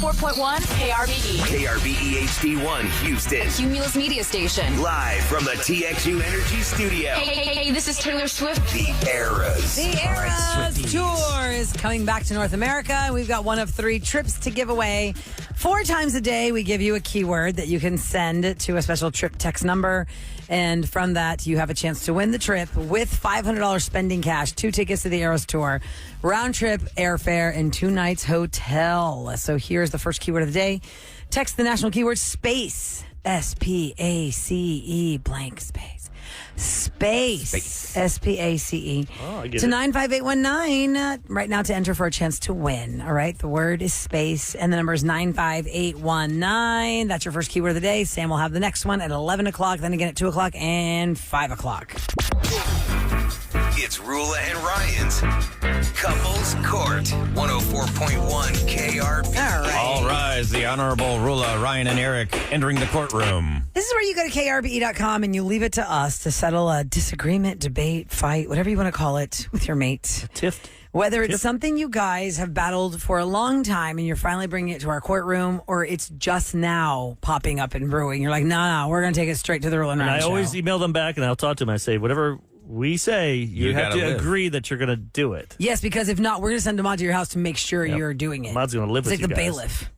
104.1 KRBE. KRBE HD1 Houston. Cumulus Media Station. Live from the TXU Energy Studio. Hey, this is Taylor Swift. The Eras. The Eras Tour is coming back to North America. We've got one of 3 trips to give away. 4 times a day, we give you a keyword that you can send to a special trip text number. And from that, you have a chance to win the trip with $500 spending cash, 2 tickets to the Eras Tour, round trip airfare, and 2 nights hotel. So here's the first keyword of the day. Text the national keyword SPACE. SPACE blank space. Space. SPACE. To 95819 right now to enter for a chance to win. All right. The word is space and the number is 95819. That's your first keyword of the day. Sam will have the next one at 11 o'clock, then again at 2 o'clock and 5 o'clock. It's Roula and Ryan's Couples Court. 104.1 KRB. All rise. The Honorable Roula, Ryan, and Eric entering the courtroom. This is where you go to krbe.com and you leave it to us to settle a disagreement, debate, fight, whatever you want to call it, with your mate. Tiff. Whether it's something you guys have battled for a long time and you're finally bringing it to our courtroom, or it's just now popping up and brewing. You're like, no, we're going to take it straight to the Roula and Ryan I show. always email them back and I'll talk to them. I say, whatever we say, you have to gotta live. agree that you're going to do it. Yes, because if not, we're going to send Ahmad to your house to make sure you're doing it. Ahmad's going to live It's with like you the guys. bailiff.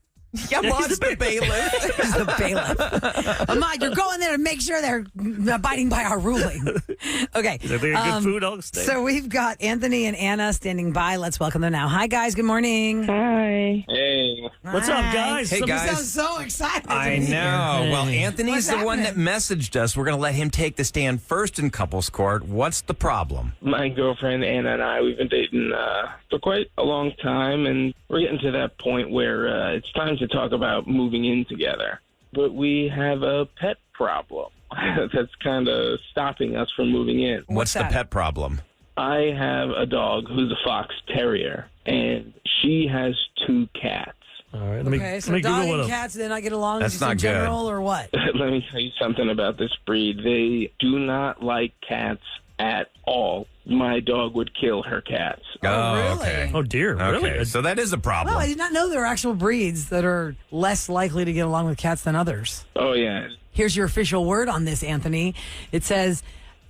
Yeah, Mod's the bailiff. He's the bailiff. Ahmad, you're going there to make sure they're abiding by our ruling. Okay. Is that good food? I'll stay. So we've got Anthony and Anna standing by. Let's welcome them now. Hi, guys. Good morning. Hi. Hey. What's up, guys? Hey, Somebody guys. sounds so excited. I know. Well, Anthony's What's the one that happening? messaged us. We're going to let him take the stand first in couples court. What's the problem? My girlfriend Anna and I, we've been dating for quite a long time, and we're getting to that point where it's time to talk about moving in together. But we have a pet problem that's kind of stopping us from moving in. What's the that? pet problem? I have a dog who's a fox terrier, and she has 2 cats. All right, let me Okay, so Google dog what and up. cats, they not get along That's just not in good. general, or what? Let me tell you something about this breed. They do not like cats at all. My dog would kill her cats. Oh, really? Okay. Oh, dear. Okay, Really? so that is a problem. Well, I did not know there are actual breeds that are less likely to get along with cats than others. Oh, yeah. Here's your official word on this, Anthony. It says,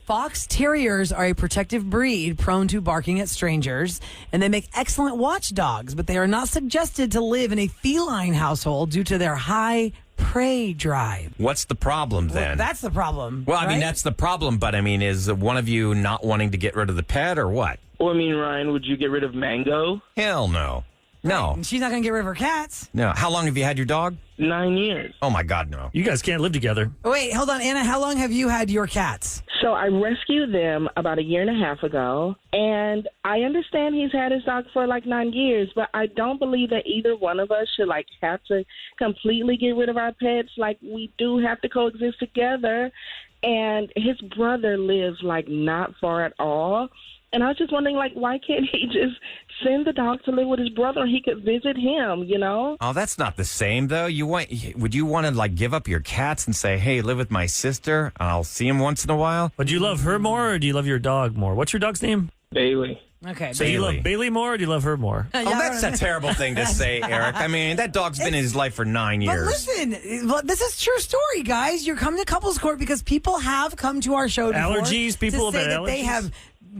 Fox Terriers are a protective breed prone to barking at strangers, and they make excellent watchdogs, but they are not suggested to live in a feline household due to their high prey drive. What's the problem Well, then? that's the problem. Well, I mean, right? that's the problem, but I mean, is one of you not wanting to get rid of the pet or what? Well, I mean, Ryan, would you get rid of Mango? Hell no. No. And she's not going to get rid of her cats. No. How long have you had your dog? 9 years. Oh, my God, no. You guys can't live together. Wait, hold on, Anna. How long have you had your cats? So I rescued them about 1.5 years ago, and I understand he's had his dog for like 9 years, but I don't believe that either one of us should like have to completely get rid of our pets. Like, we do have to coexist together, and his brother lives like not far at all. And I was just wondering, like, why can't he just send the dog to live with his brother and he could visit him, you know? Oh, that's not the same, though. Would you want to, like, give up your cats and say, hey, live with my sister, and I'll see him once in a while? But do you love her more or do you love your dog more? What's your dog's name? Bailey. Okay. So you Bailey. love Bailey more or do you love her more? Oh, that's a terrible thing to say, Eric. I mean, that dog's been in his life for 9 But years. listen, this is true story, guys. You're coming to couples court because people have come to our show before Allergies? People to say have that they allergies? have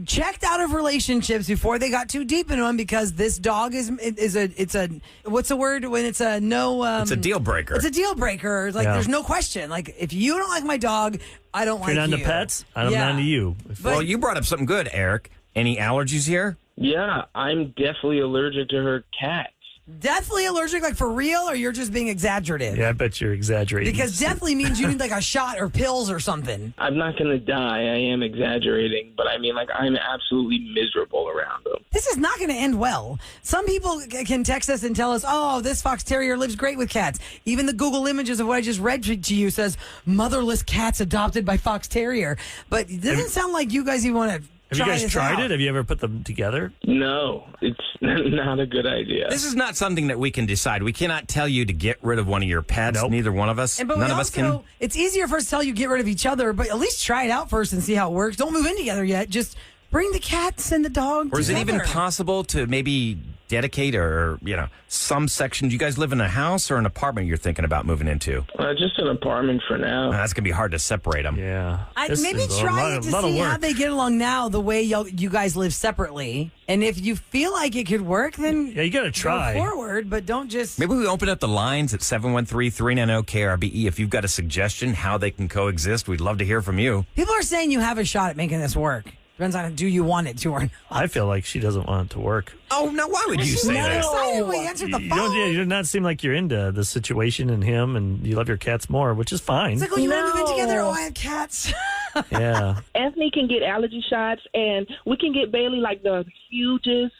checked out of relationships before they got too deep into them because this dog is a what's the word when it's a no It's a deal breaker. It's a deal breaker. Like Yeah. there's no question. Like if you don't like my dog, I don't If like you're not you. into pets, I'm Yeah. not into you. Well, you brought up something good, Eric. Any allergies here? Yeah, I'm definitely allergic to her cats. Deathly allergic, like for real, or you're just being exaggerative? Yeah, I bet you're exaggerating. Because deathly means you need like a shot or pills or something. I'm not going to die. I am exaggerating, but I mean, like, I'm absolutely miserable around them. This is not going to end well. Some people can text us and tell us, oh, this fox terrier lives great with cats. Even the Google images of what I just read to you says motherless cats adopted by fox terrier. But it doesn't sound like you guys even want to have you guys this tried out. it? Have you ever put them together? No, it's not a good idea. This is not something that we can decide. We cannot tell you to get rid of one of your pets. Nope. Neither one of us. But None we of us can. It's easier for us to tell you get rid of each other, but at least try it out first and see how it works. Don't move in together yet. Just bring the cats and the dog Or is it even together. possible to maybe dedicate or, some section? Do you guys live in a house or an apartment you're thinking about moving into? Just an apartment for now. That's going to be hard to separate them. Yeah. Maybe try to see how they get along now, the way you guys live separately. And if you feel like it could work, then you got to try. Go forward, but don't just... Maybe we open up the lines at 713-390-KRBE. If you've got a suggestion how they can coexist, we'd love to hear from you. People are saying you have a shot at making this work. Depends on do you want it to or not. I feel like she doesn't want it to work. Oh, no, why would you say that? Excited when you answered the phone. You do not seem like you're into the situation and him, and you love your cats more, which is fine. It's like, you want to move in together? Oh, I have cats. Yeah. Anthony can get allergy shots, and we can get Bailey like the hugest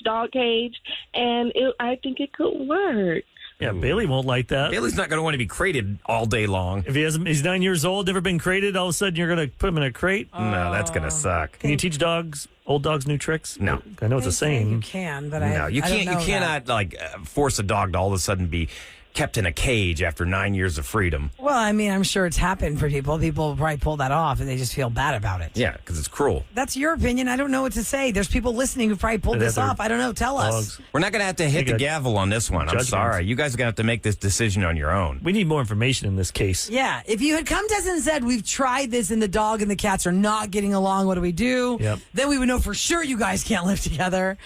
dog cage, and I think it could work. Yeah, Bailey won't like that. Bailey's not going to want to be crated all day long. If he's 9 years old, never been crated, all of a sudden you're going to put him in a crate? No, that's going to suck. Can you teach old dogs new tricks? No. I know it's a saying. You can, but you I don't know you cannot force a dog to all of a sudden be kept in a cage after 9 years of freedom. Well, I mean, I'm sure it's happened for people. People probably pull that off and they just feel bad about it. Yeah, because it's cruel. That's your opinion. I don't know what to say. There's people listening who probably pulled this off. I don't know. Tell us. We're not going to have to hit the gavel on this one. I'm sorry. You guys are going to have to make this decision on your own. We need more information in this case. Yeah. If you had come to us and said, we've tried this and the dog and the cats are not getting along, what do we do? Yep. Then we would know for sure you guys can't live together.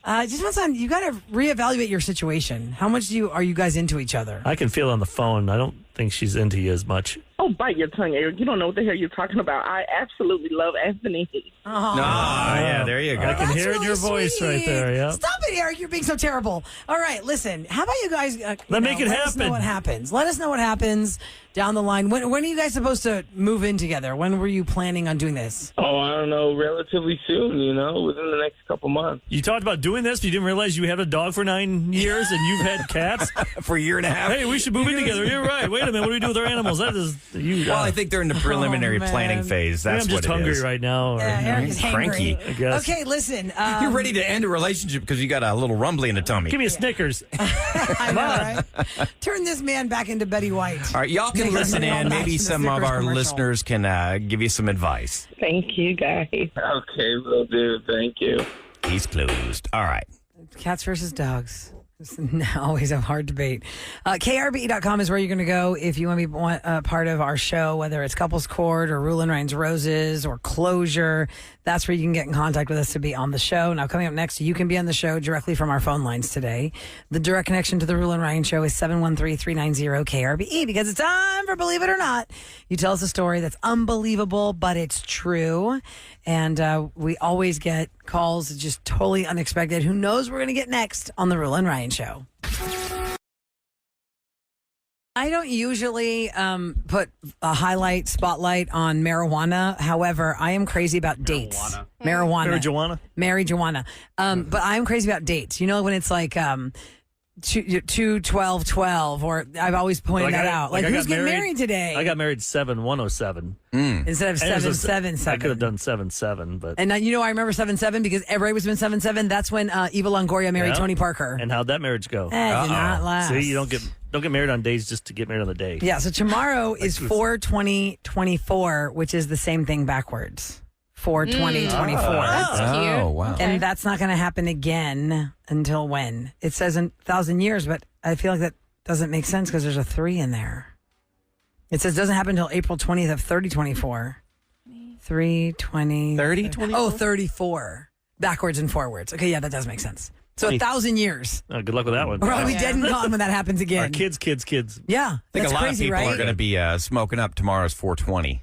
Just one time, you got to reevaluate your situation. How much are you guys into each other? I can feel on the phone. I don't think she's into you as much. Oh, bite your tongue, Eric. You don't know what the hell you're talking about. I absolutely love Anthony. Oh, yeah, there you go. I can hear it in your voice right there. Yeah. Stop it, Eric. You're being so terrible. All right, listen. How about you guys? Make it let us know happen. what happens. Let us know what happens down the line. When are you guys supposed to move in together? When were you planning on doing this? Oh, I don't know. Relatively soon, within the next couple months. You talked about doing this, but you didn't realize you had a dog for 9 years and you've had cats? For a year and a half. Hey, we should move in together. You're right. Wait a minute. What do we do with our animals? That is you. Well, I think they're in the preliminary planning phase. That's I'm just what it hungry is. right now. Eric is cranky. hangry. I guess. Okay, listen. You're ready to end a relationship because you got a little rumbly in the tummy. Give me a Snickers. I know, right? Turn this man back into Betty White. All right, y'all can listen in. Maybe some of our listeners can give you some advice. Thank you, guys. Okay, will do. Thank you. He's closed. All right. Cats versus dogs. It's always a hard debate. KRBE.com is where you're going to go if you want to be part of our show, whether it's Couples Court or Roula and Ryan's Roses or Closure. That's where you can get in contact with us to be on the show. Now, coming up next, you can be on the show directly from our phone lines today. The direct connection to the Roula and Ryan show is 713-390-KRBE because it's time for Believe It or Not. You tell us a story that's unbelievable, but it's true. And we always get calls just totally unexpected. Who knows what we're going to get next on the Roula and Ryan show. I don't usually put a spotlight on marijuana. However, I am crazy about dates. Marijuana. Marijuana. But I'm crazy about dates. You know, when it's like 2-12-12, or I've always pointed that out. Like who's getting married today? I got married 7-107. Instead of 7-7-7. I could have done 7-7, but and I remember 7-7 because everybody was been 7-7. That's when Eva Longoria married Tony Parker. And how'd that marriage go? That did not last. See, you don't get married on days just to get married on the day. Yeah. So tomorrow is 4/20/24, which is the same thing backwards. 4/20/24. That's cute. Oh, wow. And that's not going to happen again until when? It says 1,000 years, but I feel like that doesn't make sense because there's a 3 in there. It says doesn't happen until April 20th of 30/24. 3/20. 30/24? Oh, 34. Backwards and forwards. Okay, yeah, that does make sense. So 1,000 years. Oh, good luck with that one. We're going to be dead and gone when that happens again. Our kids. Yeah, I think that's a lot crazy, of people right? are going to be smoking up tomorro's 420.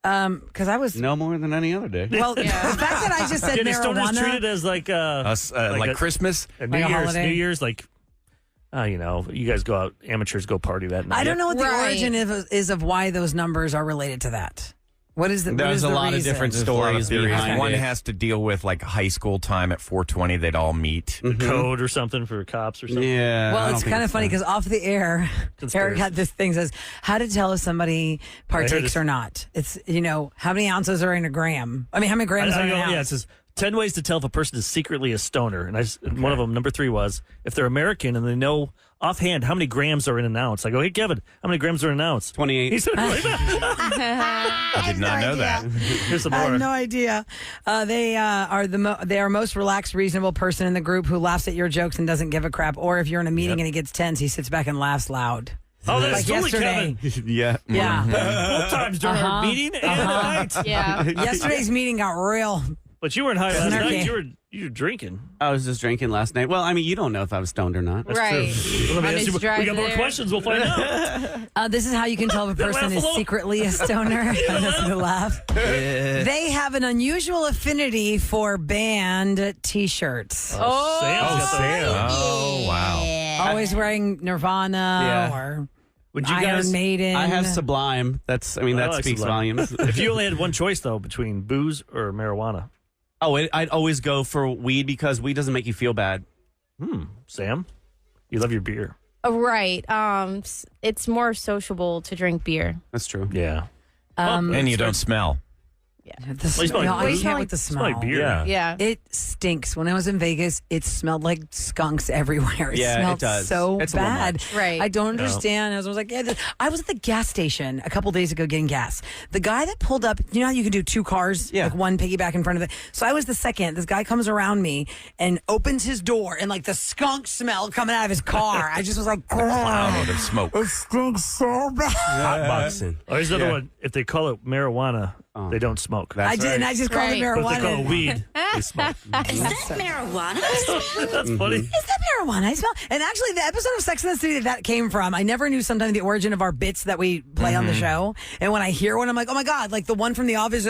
Because I was no more than any other day. well. The fact that I just said Can stoners treat it marijuana. as like Like Christmas? New Like a Year's? holiday? New Year's, like, you guys go out, amateurs go party that night. I don't know what the Right. origin is of why those numbers are related to that. What is the? There's what is a the lot of reason? different There's a lot of stories theories. behind One it. has to deal with like high school time at 420. They'd all meet. Code or something for cops or something. Yeah. Well, it's kind of funny because off the air, Eric had this thing says how to tell if somebody partakes this. or not. It's how many ounces are in a gram. I mean, how many grams are in an ounce? Yeah, it says 10 ways to tell if a person is secretly a stoner. And one of them, number 3, was if they're American and they know offhand how many grams are in an ounce. I go, hey, Kevin, how many grams are in an ounce? 28. He said, I did not know that. Here's some I more. have no idea. They are most relaxed, reasonable person in the group who laughs at your jokes and doesn't give a crap. Or if you're in a meeting and he gets tense, he sits back and laughs loud. Oh, that's Like totally yesterday. Kevin. Yeah. Yeah. Both times during our meeting and at night. Yeah. Yesterday's meeting got real. But you weren't high last Snarky. night. You were drinking. I was just drinking last night. Well, I mean, you don't know if I was stoned or not. Right. Let me On ask his you, we drive got more there. questions. We'll find out. This is how you can tell if a person is laugh secretly a stoner. That's the laugh. They have an unusual affinity for band T-shirts. Sam's got the- Oh, wow. Always wearing Nirvana Yeah. or Would you Iron guys? Maiden. I have Sublime. That like speaks Sublime. volumes. If you only had one choice though between booze or marijuana, I'd always go for weed because weed doesn't make you feel bad. Sam, you love your beer. Right. It's more sociable to drink beer. That's true. Yeah. And you don't smell. The Well, you smell smell, like I booze. can't with the Smell smell. like beer. Yeah. Yeah. It stinks. When I was in Vegas, it smelled like skunks everywhere. It Yeah, it smelled does. so It's a little bad. much. Right. I don't understand. I was like, I was at the gas station a couple days ago getting gas. The guy that pulled up, you know how you can do 2 cars, Yeah. like one piggyback in front of it. So I was the second. This guy comes around me and opens his door, and like the skunk smell coming out of his car. I just was like, Cloud of smoke. it stinks so bad. Hotboxing. Oh, here's another one. If they call it marijuana, they don't smoke. I did, and I just called it Right. But if they call it marijuana. weed, they smoke. Is that marijuana? That's funny. Is that marijuana? I smell. And actually, the episode of Sex and the City that came from, I never knew sometimes the origin of our bits that we play on the show. And when I hear one, I'm like, oh my God, like the one from The Office,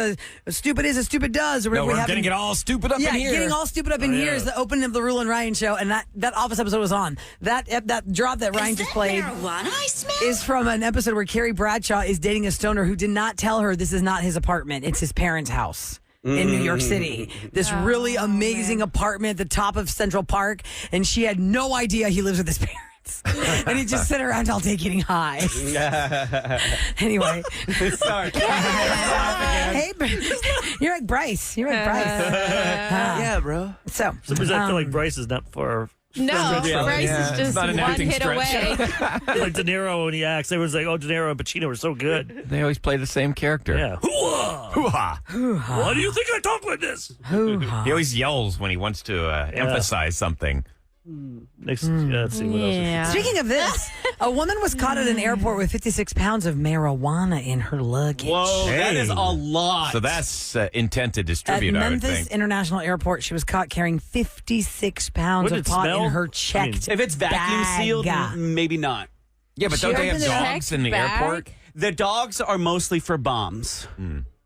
stupid is as stupid does. Or No, we we're haven't- going to get all stupid up yeah, in here. getting all stupid up in here is the opening of the Roula and Ryan show, and that Office episode was on. That drop that Ryan just played Marijuana I smell? is from an episode where Carrie Bradshaw is dating a stoner who did not tell her this is not his apartment; it's his parents' house in New York City. This really amazing apartment at the top of Central Park, and she had no idea he lives with his parents. And he just sit around all day getting high. Anyway. Sorry. Hey, you're like Bryce. You're like Bryce. Yeah, bro. So, Sometimes I feel like Bryce is not far. No, Bryce is just not an one acting hit stretch. away. Like De Niro when he acts. Everyone's like, oh, De Niro and Pacino are so good. They always play the same character. Yeah. Hoo-ah! Hoo-ha. Why do you think I talk like this? He always yells when he wants to emphasize something. Next, let's see what else. Yeah. speaking of this, a woman was caught at an airport with 56 pounds of marijuana in her luggage. Whoa, that Hey. is a lot. So that's intent to At distribute, I would Memphis think. International Airport, she was caught carrying 56 pounds Would of it pot smell? in her I checked if it's vacuum bag. sealed, maybe not. Yeah, but don't they have opened a dogs in the checked bag? airport? The dogs are mostly for bombs.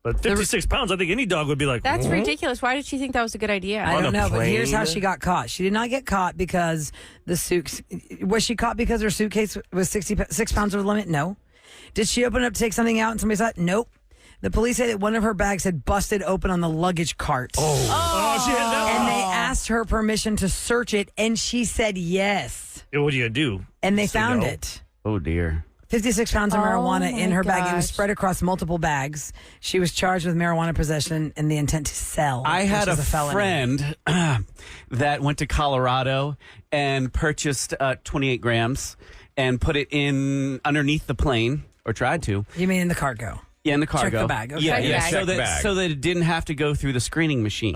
But 56 pounds, I think any dog would be like, That's "Huh?" ridiculous. Why did she think that was a good idea? I On don't a know, but here's how plane? she got caught. She did not get caught because the suit. Was she caught because her suitcase was 66 pounds over the limit? No. Did she open it up to take something out and somebody saw it? Nope. The police say that one of her bags had busted open on the luggage cart. Oh, she had that. And they asked her permission to search it, and she said yes. Yeah, what are you going to do? And they Say found no? it. Oh, dear. 56 pounds of marijuana my in her bag. It was gosh. spread across multiple bags. She was charged with marijuana possession and the intent to sell. I had which a is felony. friend that went to Colorado and purchased 28 grams and put it in underneath the plane, or tried to. You mean in the cargo? Yeah, in the cargo. the bag, okay. Yeah, Check yeah. bag. So Check that bag. so that it didn't have to go through the screening machine.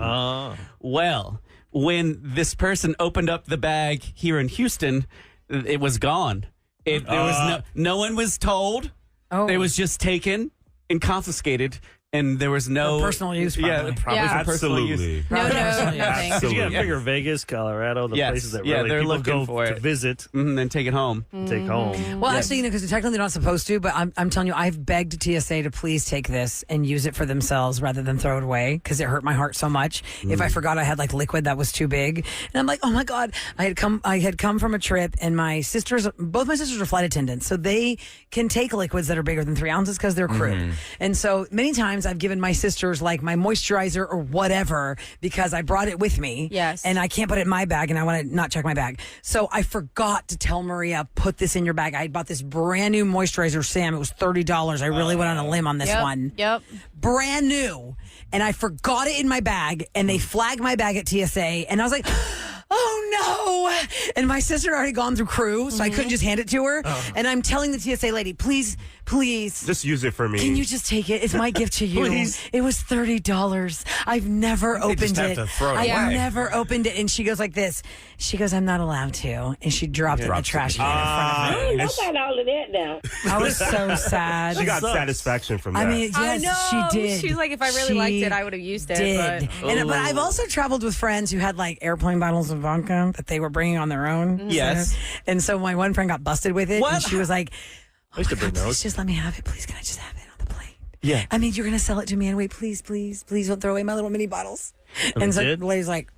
Well, when this person opened up the bag here in Houston, it was gone. There was no one was told. Oh. It was just taken and confiscated, and there was no For personal use, probably. Yeah, probably Yeah. for personal use. Absolutely. No, Probably personal use. nothing. Because you got to Yeah. figure Vegas, Colorado, the Yes. places that Yeah, really they're people looking go for to it. visit, Then take it home. take home. Well, actually, because technically they're not supposed to, but I'm telling you, I've begged TSA to please take this and use it for themselves rather than throw it away because it hurt my heart so much. If I forgot I had like liquid that was too big, and I'm like, oh my God, I had come from a trip, and both my sisters are flight attendants, so they can take liquids that are bigger than 3 ounces because they're crew. And so many times times I've given my sisters like my moisturizer or whatever because I brought it with me. Yes. And I can't put it in my bag and I want to not check my bag. So I forgot to tell Maria, put this in your bag. I bought this brand new moisturizer, Sam. It was $30. I really went on a limb on this one. Yep. Brand new. And I forgot it in my bag and they flagged my bag at TSA and I was like, oh no. And my sister had already gone through crew, so I couldn't just hand it to her. And I'm telling the TSA lady, please, just use it for me. can you just take it? It's my gift to you. Please. It was $30. I've never opened just have it. to throw it I've away. never opened it. And she goes like this. She goes, I'm not allowed to. And she dropped it in the trash can in front of me. I got all of that now. I was so sad. She got satisfaction from that. I mean, yes, I know. she did. She's like, if I really liked it, I would have used it. Did. But But I've also traveled with friends who had like airplane bottles of vodka that they were bringing on their own. Yes. And so my one friend got busted with it. What? And she was like, I used to bring please those. just let me have it. Please, can I just have it on the plane? Yeah. I mean, you're going to sell it to me anyway. Please, please, please don't throw away my little mini bottles. And so did? the lady's like,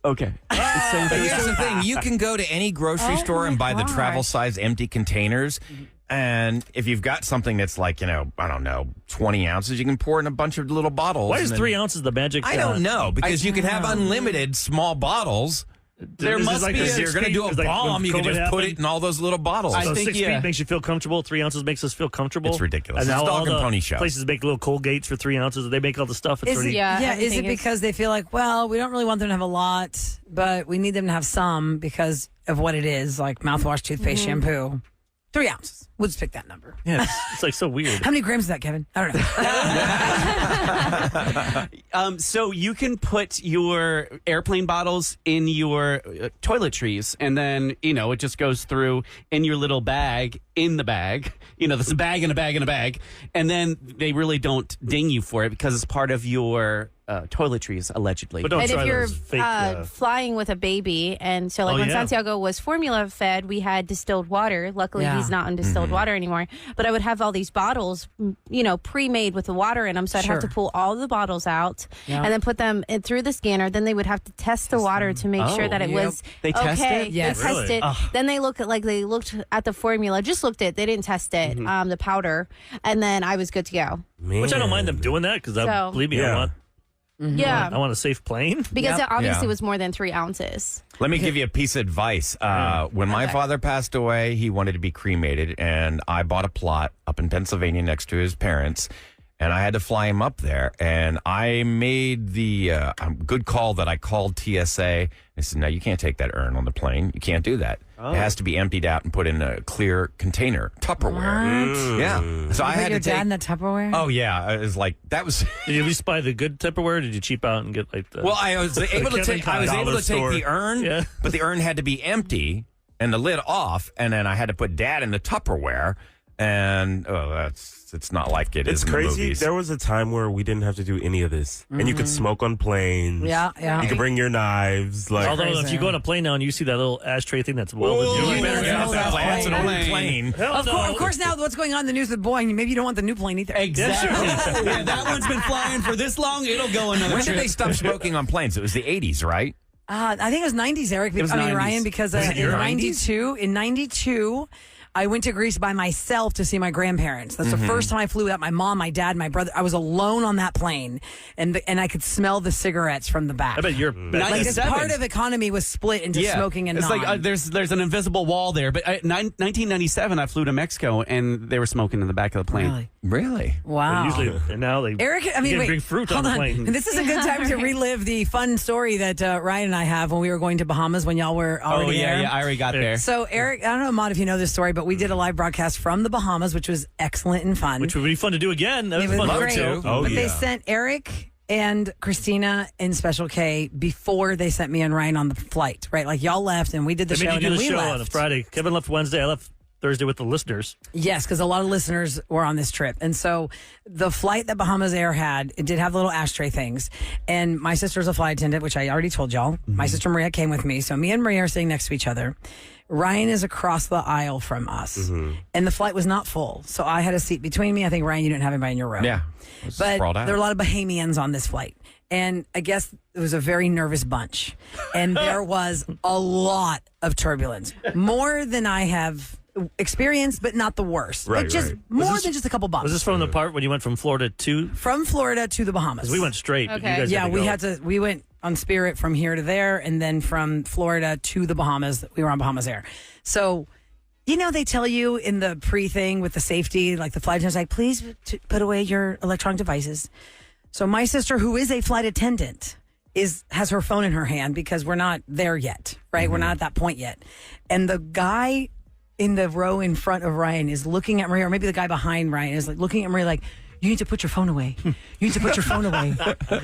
Okay. But here's the thing: you can go to any grocery store and buy the gosh. travel size empty containers. And if you've got something that's like, I don't know, 20 ounces, you can pour in a bunch of little bottles. Why is and then- 3 ounces the magic? I don't know, because you can have unlimited small bottles. There must be Because you're going to do a bomb, you can just put it in all those little bottles. I So think, 6 yeah. feet makes you feel comfortable. 3 ounces makes us feel comfortable. It's ridiculous. And It's now dog all and the pony show. places make little Colgates for 3 ounces. They make all the stuff. It's is it, already, is everything it is- because they feel like, well, we don't really want them to have a lot, but we need them to have some because of what it is, like mouthwash, toothpaste, shampoo. 3 ounces. We'll just pick that number. yeah, it's like so weird. How many grams is that, Kevin? I don't know. So you can put your airplane bottles in your toiletries, and then it just goes through in your little bag in the bag. There's a bag in a bag in a bag, and then they really don't ding you for it because it's part of your toiletries allegedly. But don't and try if you're those fake. flying with a baby, and so like Oh, when yeah. Santiago was formula fed, we had distilled water. Luckily, Yeah. he's not in distilled water anymore. But I would have all these bottles, pre-made with the water in them. So I'd have to Sure. pull all the bottles out Yeah. and then put them in through the scanner. Then they would have to test the water to make sure that it Yep. was They test okay. it? Yes. They test Really? it. Then they looked at the formula. Just looked at. They didn't test it. The powder, and then I was good to go. Which I don't mind them doing that because So- believe me, Yeah. Yeah, I want a safe plane. because Yep. it obviously Yeah. was more than 3 ounces. Let me give you a piece of advice. When my father passed away, he wanted to be cremated, and I bought a plot up in Pennsylvania next to his parents, and I had to fly him up there. And I made the good call that I called TSA. I said, no, you can't take that urn on the plane. You can't do that. It has to be emptied out and put in a clear container, Tupperware. Yeah. So I Put had your to take. dad in the Tupperware? Oh yeah, it was like that was. Did you at least buy the good Tupperware? Or did you cheap out and get like the? Well, I was able to Kevin take. I was Klein able to take dollar the store. urn, Yeah. but the urn had to be empty and the lid off, and then I had to put Dad in the Tupperware, and it's not like it It's is in the crazy. movies. There was a time where we didn't have to do any of this, and you could smoke on planes. Yeah, yeah. You could bring your knives. Like, Although if crazy. you go on a plane now and you see that little ashtray thing that's welded, Whoa. you're You like, better get off that That's an plane. old plane. Hell Of, no. course, of course, now what's going on in the news with Boeing, maybe you don't want the new plane either. Exactly. Yeah, that one's been flying for this long. It'll go another When did trip. they stop smoking on planes? It was the 80s, right? I think it was 90s, Eric. was I mean, 90s. Ryan, because Was it in your 92, I went to Greece by myself to see my grandparents. That's the first time I flew without my mom, my dad, my brother. I was alone on that plane, and I could smell the cigarettes from the back. I bet you're Nice. Like this 97. part of economy was split into smoking and it's non. like there's an invisible wall there. But 1997, I flew to Mexico and they were smoking in the back of the plane. Really? Really? Wow. usually, and now they Eric, I mean, you can wait, bring fruit hold on the plane. This is a good time to relive the fun story that Ryan and I have when we were going to Bahamas when y'all were Oh already there. yeah, I already got there. So, Eric, I don't know, Maude, if you know this story, but we did a live broadcast from the Bahamas, which was excellent and fun. which would be fun to do again. That It was was fun great. too. Oh, But they yeah. sent Eric and Christina and Special K before they sent me and Ryan on the flight, right? Like y'all left and we did the They show made and you do then the we show left. on a Friday. Kevin left Wednesday. I left Thursday with the listeners. Yes, because a lot of listeners were on this trip. And so the flight that Bahamas Air had, it did have little ashtray things. And my sister's a flight attendant, which I already told y'all. My sister Maria came with me. So me and Maria are sitting next to each other. Ryan is across the aisle from us. And the flight was not full. So I had a seat between me. I think, Ryan, you didn't have anybody in your row. Yeah. It was But sprawled out. there were a lot of Bahamians on this flight. And I guess it was a very nervous bunch. And there was a lot of turbulence. More than I have experience, but not the worst. Right, Like just right. more than just a couple bumps. Was this from the part when you went from Florida to? From Florida to the Bahamas. We went straight. But Okay. you guys Yeah, had to we go. had to. We went on Spirit from here to there, and then from Florida to the Bahamas. We were on Bahamas Air. So, they tell you in the pre-thing with the safety, like the flight attendant's like, please put away your electronic devices. So my sister, who is a flight attendant, has her phone in her hand because we're not there yet, right? We're not at that point yet. And the guy in the row in front of Ryan is looking at Maria, or maybe the guy behind Ryan is like looking at Maria like, you need to put your phone away. You need to put your phone away.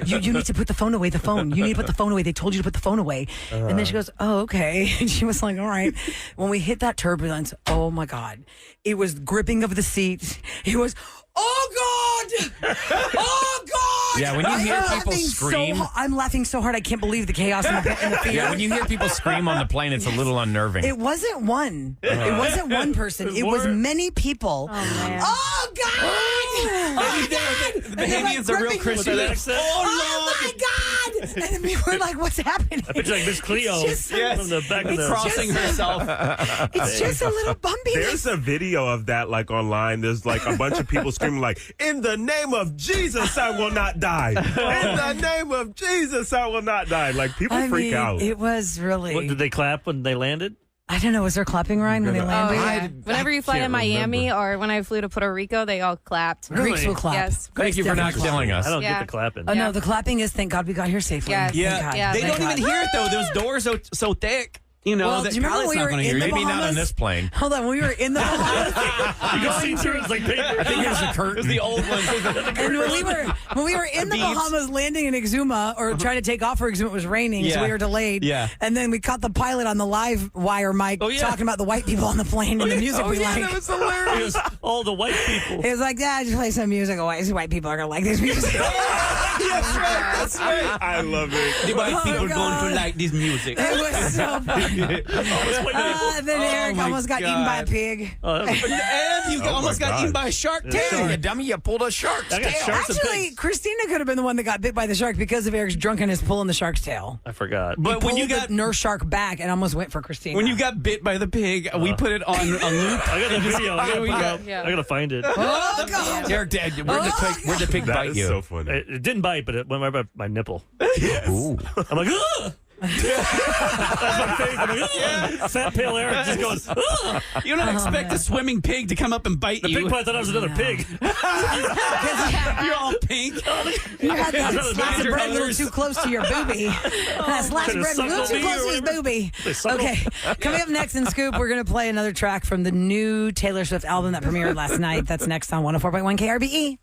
You need to put the phone away, the phone. You need to put the phone away. They told you to put the phone away. And then she goes, oh, okay. And she was like, all right. When we hit that turbulence, oh my God. It was gripping of the seat. It was, oh God. Oh God. Yeah, when you hear people scream. I'm laughing so hard I can't believe the chaos in the theater. Yeah, when you hear people scream on the plane, it's a little unnerving. It wasn't one. It wasn't one person. It was many people. Oh, man. Oh God! The Bahamians are real Christian. Oh my God! And we were like, "What's happening?" I picture like Miss Cleo It's just- from the back of the. Crossing herself. It's just a little bumpy. There's a video of that like online. There's like a bunch of people screaming like, "In the name of Jesus, I will not die. In the name of Jesus, I will not die." Like people freak out. It was really. What, did they clap when they landed? I don't know. Was there clapping, Ryan, when they Oh, landed? yeah. Whenever you fly to can't Miami remember. or when I flew to Puerto Rico, they all clapped. Greeks will clap. Yes. Thank you for not killing us. I don't Yeah. get the clapping. Oh no, the clapping is thank God we got here safely. Yes. Thank Yeah, God. Yeah, they Thank don't even God. hear it though. Those doors are so thick. Well, that do you remember pilot's we not were going to in hear the you. Maybe not on Bahamas? this plane. Hold on, when we were in the Bahamas, You can see through it's like paper. I think it was a curtain. It was the old one. and when we were in the Beads. Bahamas landing in Exuma or trying to take off for Exuma, it was raining, so Yeah. we were delayed. Yeah. And then we caught the pilot on the live wire mic Oh, yeah. talking about the white people on the plane and the music we like. It was all the white people. He was like, "Yeah, just play some music. These white people are gonna like this music." That's right. I love it. The white people God. going to like this music. It was so funny. Then Eric my almost got eaten by a God. pig. Oh, that was And you Oh, almost my got God. eaten by a shark too. You dummy, you pulled a shark's I got tail. sharks and Actually, pigs. Christina could have been the one that got bit by the shark because of Eric's drunkenness pulling the shark's tail. I forgot. But when Pulled you the got nurse shark back and almost went for Christina. when you got bit by the pig, we put it on a loop. I got the video. I gotta, we put it got- up. Yeah. I gotta find it. Oh God! You're dead. Where'd the pig That bite is you? so funny. It didn't bite, but it went right by my nipple. Ooh. I'm like, ugh! That's my face. I'm like, ugh! Fat pale Eric just going, ugh! You don't expect a swimming pig to come up and bite The you. pig probably thought I was another pig. You're all pink. You had that Another slice of major bread a little colors. too close to your boobie. That slice of Could've bread a little suckled too me close or to his whatever. boobie. They suckled. Okay, coming up next in Scoop, we're going to play another track from the new Taylor Swift album that premiered last night. That's next on 104.1 KRBE.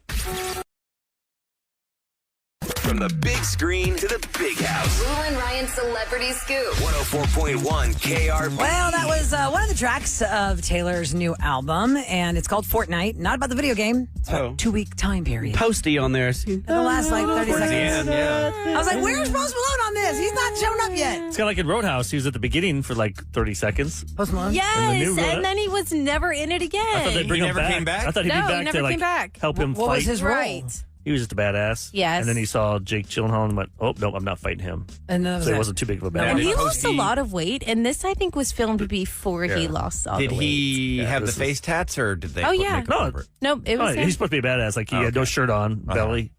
From the big screen to the big house. Roula and Ryan's Celebrity Scoop. 104.1 KRP. Well, that was one of the tracks of Taylor's new album, and it's called Fortnite. Not about the video game. It's about a 2-week time period. Posty on there. In the last 30 seconds. I was like, where's Post Malone on this? He's not shown up yet. It's kind of like in Roadhouse. He was at the beginning for like 30 seconds. Post Malone? Yes, new Roula? and then he was never in it again. I thought they'd bring He him never back. came back? I thought he'd No, be he back never to like came back. help him What fight. was his role? Right. He was just a badass. Yes. And then he saw Jake Gyllenhaal and went, oh, no, I'm not fighting him. And that was So he it. wasn't too big of a And badass. he Posty- lost a lot of weight, and this I think was filmed before he lost all Did the weight. he have the this is- face tats, or did they Oh, put yeah. makeup No. over it? Nope, it Oh, was him. he's supposed to be a badass. Like he had no shirt on, belly.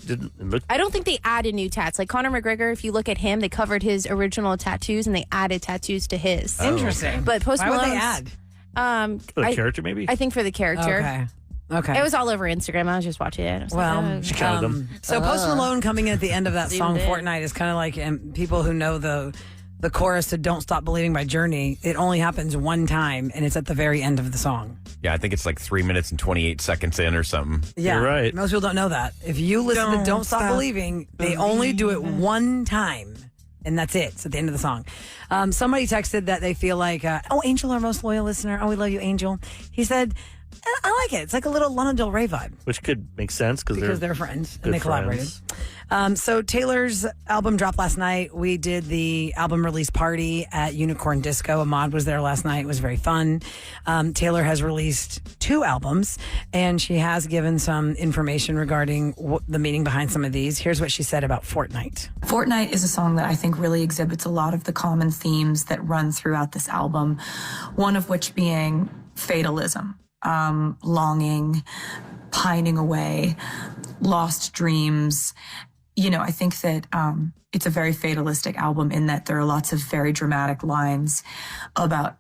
Didn't it look. I don't think they added new tats. Like Conor McGregor, if you look at him, they covered his original tattoos and they added tattoos to his. Interesting. But Post Why would they Malone's- add? For the character, maybe? I think for the character. Okay. It was all over Instagram. I was just watching it. I was Well, like, oh. She counted them. so Post Malone coming in at the end of that Zoomed song in. Fortnite is kind of like, and people who know the chorus to Don't Stop Believing by Journey, it only happens one time and it's at the very end of the song. Yeah, I think it's like 3 minutes and 28 seconds in or something. Yeah. You're right. Most people don't know that. If you listen to Don't Stop Believing, they only do it one time. And that's it. It's at the end of the song. Somebody texted that they feel like, Angel, our most loyal listener. Oh, we love you, Angel. He said, I like it. It's like a little Lana Del Rey vibe. Which could make sense Because they're friends good and they collaborated. So Taylor's album dropped last night. We did the album release party at Unicorn Disco. Ahmad was there last night. It was very fun. Taylor has released 2 albums, and she has given some information regarding the meaning behind some of these. Here's what she said about Fortnite. Fortnite is a song that I think really exhibits a lot of the common themes that run throughout this album. One of which being fatalism, longing, pining away, lost dreams. I think that it's a very fatalistic album in that there are lots of very dramatic lines about,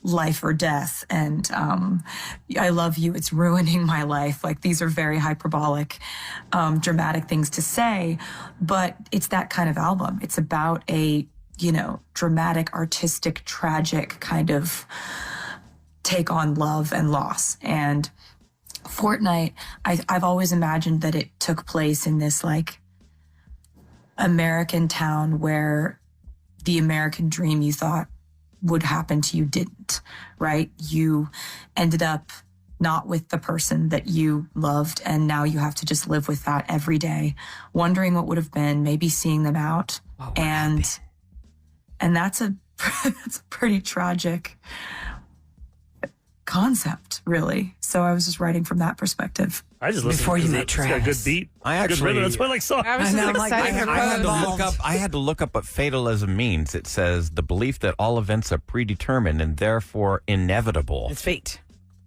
life or death. And I love you, it's ruining my life. Like, these are very hyperbolic, dramatic things to say. But it's that kind of album. It's about a, dramatic, artistic, tragic kind of take on love and loss. And Fortnight, I've always imagined that it took place in this like American town where the American dream you thought would happen to you didn't, right? You ended up not with the person that you loved, and now you have to just live with that every day, wondering what would have been, maybe seeing them out. And that's a that's a pretty tragic concept, really. So I was just writing from that perspective. I just listened Before you met it's got a good Travis. beat. I Good actually- rhythm. That's what I like song. I was just excited for both. I had to look up what fatalism means. It says the belief that all events are predetermined and therefore inevitable. It's fate.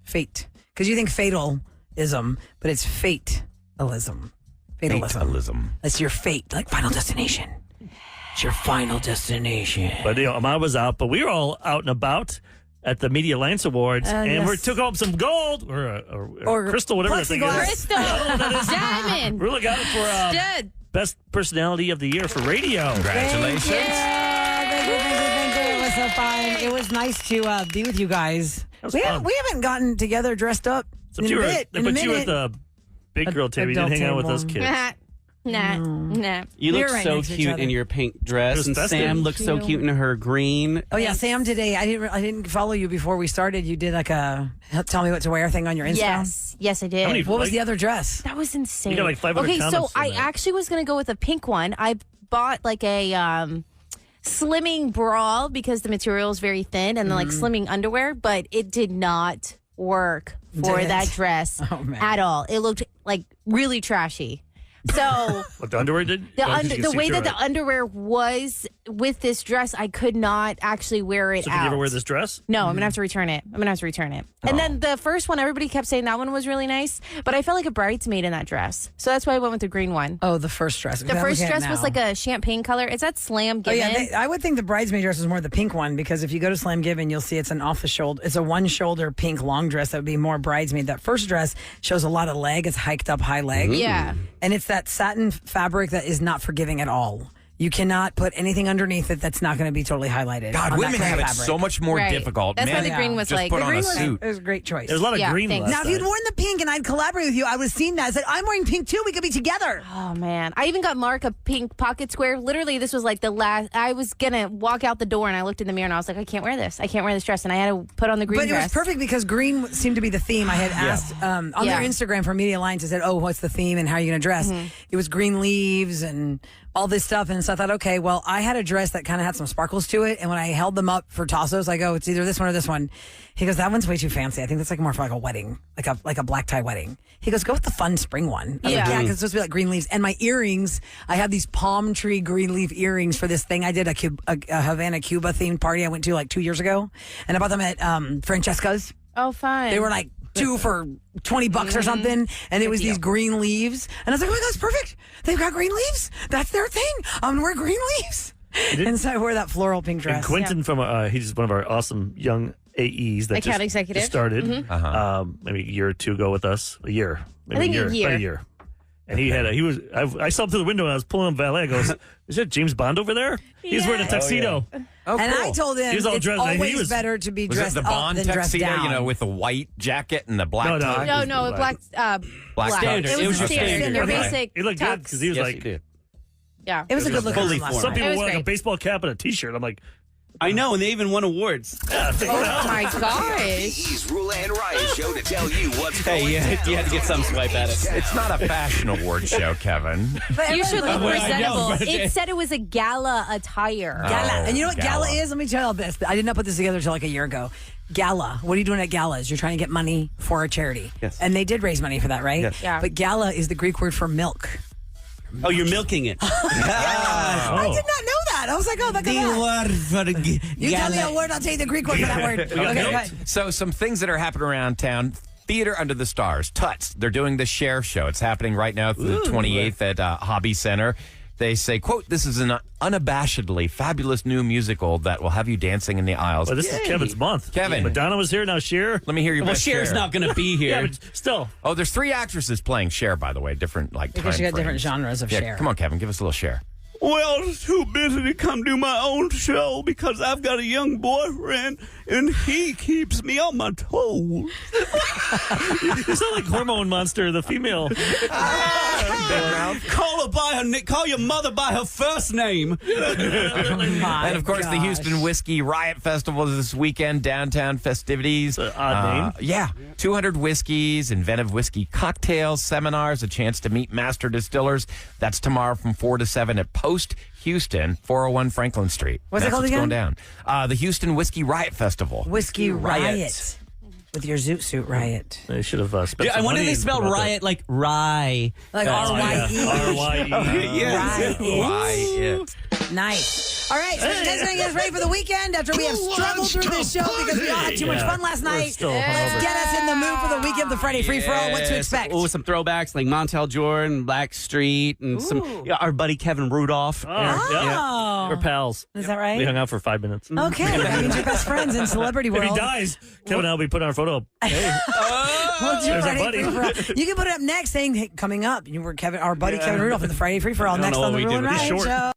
Fate. Because you think fatalism, but it's fatalism. Fatalism. That's your fate, like Final Destination. It's your final destination. But Ahmad was out, but we were all out and about at the Media Alliance Awards, and we took home some gold or crystal, whatever that thing is. Crystal. Diamond. Really got it for Stud. Best Personality of the Year for radio. Congratulations. Thank you. It was so fun. It was nice to be with you guys. We haven't gotten together dressed up in a bit. They put you at the big girl table. You didn't hang out with us kids. Nah. You look right so next to each cute other. in your pink dress, and festive. Sam looks so cute in her green. Oh yeah, Sam. Today I didn't follow you before we started. You did like a tell me what to wear thing on your Instagram. Yes, I did. How many- What was Like- the other dress? That was insane. You got like 500 okay, so comments on I that. actually was going to go with a pink one. I bought like a slimming bra because the material is very thin, and then like slimming underwear, but it did not work for Did it? that dress Oh, man. at all. It looked like really trashy. So What the underwear did? the way that the underwear was with this dress, I could not actually wear it So out. can you ever wear this dress? No, I'm gonna have to return it. And then the first one, everybody kept saying that one was really nice, but I felt like a bridesmaid in that dress, so that's why I went with the green one. Oh, the first dress. The first dress was like a champagne color. It's that Slam Oh Given. yeah, I would think the bridesmaid dress was more the pink one because if you go to Slam Given, you'll see it's an off the shoulder. It's a one shoulder pink long dress that would be more bridesmaid. That first dress shows a lot of leg. It's hiked up high leg. Yeah. And it's that satin fabric that is not forgiving at all. You cannot put anything underneath it that's not going to be totally highlighted. God, on that women kind have of it fabric. so much more Right. difficult. That's why Men the green was just like- put the on green a was- suit. It was a great choice. There's a lot of Yeah, green thanks. last Now, if you'd night. worn the pink and I'd collaborate with you, I would have seen that. I said, I'm wearing pink too. We could be together. Oh man, I even got Mark a pink pocket square. Literally, this was like the last. I was gonna walk out the door, and I looked in the mirror, and I was like, I can't wear this. I can't wear this dress, and I had to put on the green But it dress. was perfect because green seemed to be the theme. I had asked on Yeah. their Instagram for Media Alliance. I said, "Oh, what's the theme and how are you going to dress?" It was green leaves and all this stuff. And so I thought, okay, well, I had a dress that kind of had some sparkles to it. And when I held them up for Tassos, I go, "It's either this one or this one." He goes, "That one's way too fancy. I think that's like more for like a wedding, like a black tie wedding." He goes, "Go with the fun spring one." I was like, Yeah. yeah, because it's supposed to be like green leaves. And my earrings, I have these palm tree green leaf earrings for this thing I did a Havana Cuba themed party I went to like 2 years ago, and I bought them at Francesca's. Oh, fine. They were like two for $20 or something, and it was these green leaves. And I was like, "Oh my god, it's perfect! They've got green leaves. That's their thing. I'm gonna wear green leaves." And so I wore that floral pink dress. And Quentin from he's one of our awesome young AEs that Account just executive. started maybe a year or two ago with us. A year, maybe I think a about year. a year. And I saw him through the window and I was pulling him valet. I goes, "Is that James Bond over there?" He's wearing a tuxedo. And I told him He was all it's dressed. He always was- better to be Was it dressed the up Bond than dressed tuxedo, down. with the white jacket and the black tie? No, black. Black standard. It It was was a your standard. Their standard. basic. He looked good tux. because he was Yes, like, you did. Yeah. It was a good look fully last formed. some night. people It was wear like a great. baseball cap and a T-shirt. I'm like, I know, and they even won awards. Oh my gosh. He's Roula and Ryan show to tell you what's Hey, going you had to get some swipe at it. It's not a fashion award show, Kevin. But You should look Well, I know, presentable. but- It said it was a gala attire. Gala. Oh, And you know what gala gala. is? Let me tell you all this. I did not put this together until like a year ago. Gala. What are you doing at galas? You're trying to get money for a charity. Yes. And they did raise money for that, right? Yes. Yeah. But gala is the Greek word for milk. Oh, you're milking it. I did not know that. that. I was like, oh, look at that. word for You tell me a word, I'll tell you the Greek word for that word. Okay. So some things that are happening around town. Theater Under the Stars, Tuts. They're doing the Cher show. It's happening right now through the 28th at Hobby Center. They say, quote, this is an unabashedly fabulous new musical that will have you dancing in the aisles. Well, this is Kevin's month. Kevin. Madonna was here, now Cher. Let me hear your Well, best Cher's Cher. not going to be here. Yeah, but still. Oh, there's 3 actresses playing Cher, by the way. Different, like, Because time you got different frames. genres of Yeah, Cher. come on, Kevin. Give us a little Cher. Well, I'm too busy to come do my own show because I've got a young boyfriend and he keeps me on my toes. You sound like Hormone Monster, the female. Call your mother by her first name. And of course, the Houston Whiskey Riot Festival is this weekend, downtown festivities. Odd name. Yeah. 200 whiskeys, inventive whiskey cocktails, seminars, a chance to meet master distillers. That's tomorrow from 4 to 7 at Post Houston, 401 Franklin Street. What's it That's called what's again? going down. The Houston Whiskey Riot Festival. Whiskey Riot. With your Zoot Suit Riot. They should have spent I some wonder money if they spelled about that. riot like rye. Like R-Y-E. R-Y-E. Riot. Nice. All right, so guys, getting us ready for the weekend after we have struggled through this show because we all had too much fun last night. still Let's hungover. get us in the mood for the weekend, the Friday free-for-all. What to expect? Oh, some throwbacks like Montel Jordan, Black Street, and our buddy Kevin Rudolph. Yeah. We're pals. Is that right? We hung out for 5 minutes. Okay, that means you're best friends in celebrity If world. he dies, Kevin and I will be putting our photo up. Hey. We'll do There's our Friday buddy. free-for-all. You can put it up next saying, hey, coming up, you were our buddy Kevin Rudolph in the Friday free-for-all I don't next know on what the we Roula did. and He's Ryan short. Show.